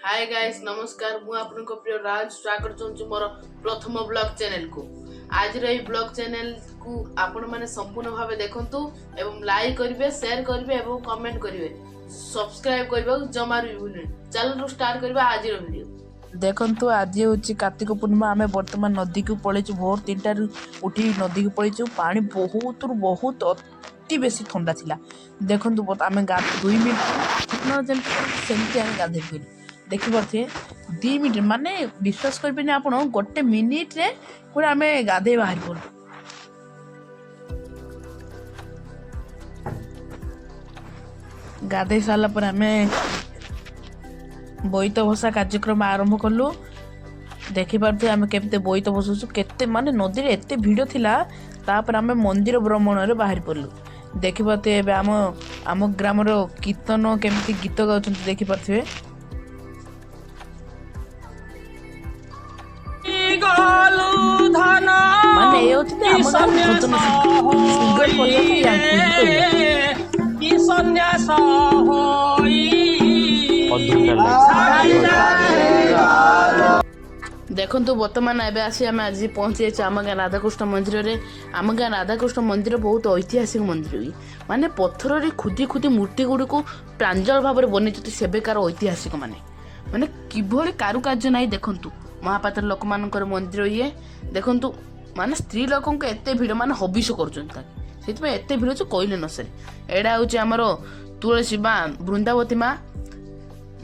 Hi guys नमस्कार मु आपनको प्रिय राज स्वागत करछु मोर प्रथम ब्लॉग चैनल को। आज रे ब्लॉग चैनल को आपण माने संपूर्ण भाबे देखंतु एवं लाइक करिवे शेयर करिवे एवं कमेंट करिवे सब्सक्राइब करिवे जमार भी भूलि चलो स्टार्ट करबा आज रो वीडियो। देखंतु आज होची कार्तिक पूर्णिमा आमे वर्तमान नदी को पळेछु भोर 3टा उठी नदी को पळेछु पानी बहुत अति बेसी ठंडा थिला। देखंतु आमे 2 मिनिट न जम सेमती आमे गाधे फिर देखि परथे 2 मिनिट माने विश्वास करबेनी आपण गोटे मिनिट रे पूरा आमे गाधे बाहर पड़ गाधे साला पर आमे बोईत भसा कार्यक्रम आरंभ कलु। देखिपे आम के बोईत भसुचु केते माने नदी रे एते भिड़ थिला तापर आम मंदिर भ्रमण रे बाहर पड़लु। देखिपे एबे आम ग्राम रो कीर्तन केमती गीत गाउछन्ति देखिपे माने ए होती आम गाम भजन सुगर परिया के या सन्यास होई देखो बर्तमान एवं आसी आम आज पहुँची जाए आम गाँ राधाकृष्ण मंदिर में। आम गाँ राधाकृष्ण मंदिर बहुत ऐतिहासिक मंदिर माने पत्थर रे खुदी खुदी मूर्ति गुड़ी को प्रांजल भाव में बनी सेबेकार ऐतिहासिक माने माने किभली कारुकार्य ना देखु महापात्र लोक मान मंदिर ये देखु माने स्त्री लोक एत भिड़ माने हबिष कर एत भिड़ कहले न सर एडा हूँ आमर तुलसी माँ वृंदावती माँ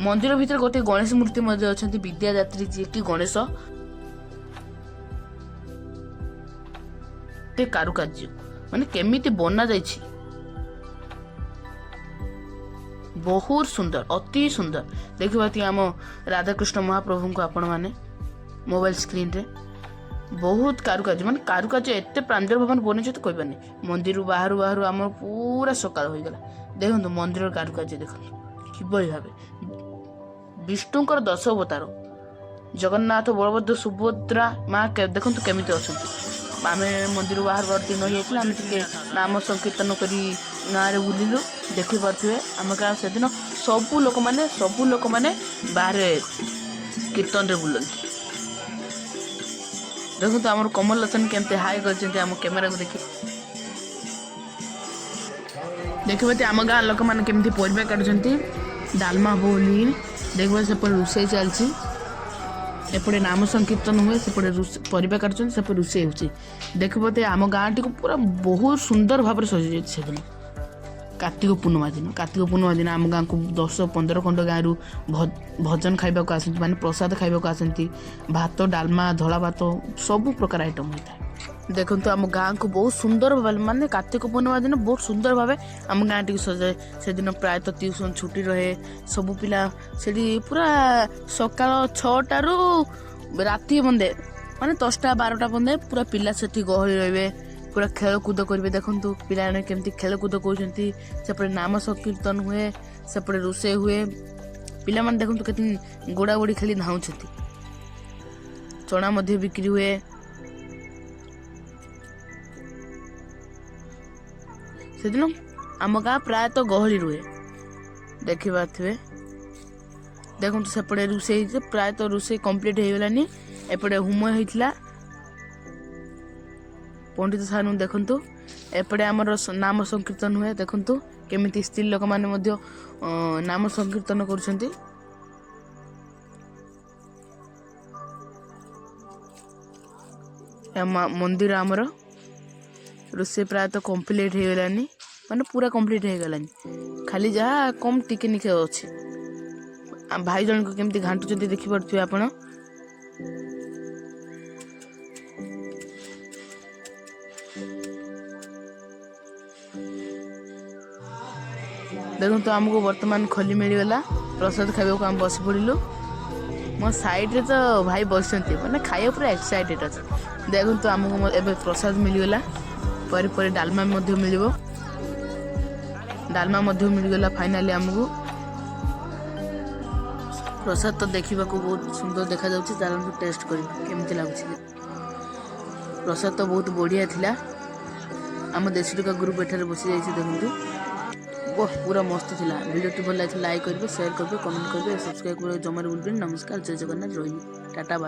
मंदिर भीतर गोटे गणेश मूर्ति अच्छा विद्यादात्री जी कि गणेश कारुकार्य माने केमिति बना जाइछि बहुत सुंदर अति सुंदर देखिबाती आम राधाकृष्ण महाप्रभु को आपण माने मोबाइल स्क्रीन रे बहुत कारुकार्य माने कारुकार्य एते प्रांजल भाव बने तो कहबानी मंदिर बाहर बाहर आम पूरा सकाळ हो गला। देखो मंदिर कारुकार्य देखो किभली भावे विष्णुकर 10 अवतार जगन्नाथ बलभद्र सुभद्रा माँ देखु केमी अच्छा आम मंदिर बाहर बाहर दिन होते नाम संकीर्तन कर गाँव में बुलिलु देखिपे आम गाँव से दिन सबू लोक मैंने बाहर कीर्तन रे बुलती देखो तो आम कमल लोचन केमती हाई कर कैमेरा को देखिए आम गाँव लोक मैंने केमती परिवा काटुंट डालमा बोली देखो सेपटे रोषे चलती एपटे नाम संकीर्तन हुए सेपटे परिवा काटुन से रोषे हो देखिए आम गाँव टी पूरा बहुत सुंदर भाव में सजी से दिन कार्तिक पूर्णिमा दिन आम गाँव को 10-15 खंड गाँव भजन खाइबा आसती माने प्रसाद खाइबा आसती भात डालमा धला भात सब प्रकार आइटम होता है। देखो तो आम गाँव को बहुत सुंदर भाव माने कार्तिक पूर्णिमा दिन बहुत सुंदर भाव आम गाँ टी सजाए से दिन प्रायतः ट्यूशन छुट्टी रहे सबू पिला से पूरा सकाल 6टा राति बंदे माने 10टा 12टा बंदे पूरा पिला से गहली रहे पूरा खेलकूद करेंगे। देखो पिला केमती खेलकूद कर नाम संकीर्तन हुए सेपटे रोषे हुए पिला माने देखो केते गोड़ा गोड़ी खेली धाऊँ चना मध्य बिक्री हुए से दिन आम गाँ प्रायतः गहली रुहे देखिपे देखो सेपटे रोषे प्रायतः रोषे कंप्लीट हो गलानी एपटे होम होता पंडित सार देखु एपटे आमर नाम संकीर्तन हुए देखु केमिति स्त्री लोक मैंने नाम संकीर्तन कर मंदिर आमर रोषे प्रायतः कंप्लीट हो गलानी माने पूरा कंप्लीट हो गलानी खाली जहाँ कम टिके निके अच्छे भाई जन को केमती घाटुंट देखिपे आपण देखो तो आमको वर्तमान खोली मिलगला प्रसाद खाइबा को आम बस पड़िलु मो साइड रे तो भाई बस मैंने खाइबा पूरा एक्साइटेड अच्छे। देखो तो आमको एबे प्रसाद मिलगला पर डालमा मिल डालमा मिलगला फाइनाली आमको प्रसाद तो देखा बहुत सुंदर देखा जाऊँ टेस्ट कर केमती लगुच प्रसाद तो बहुत बढ़िया थिला आम देशी टोका ग्रुप एठारे बसी जाइए देखो ओह पूरा मस्त थिला वीडियो भल लगे लाइक करेंगे शेयर करेंगे कमेंट करेंगे सब्सक्राइब करेंगे जमार भूलबेनि नमस्कार जय जगन्नाथ रोहिणी टाटा बाय।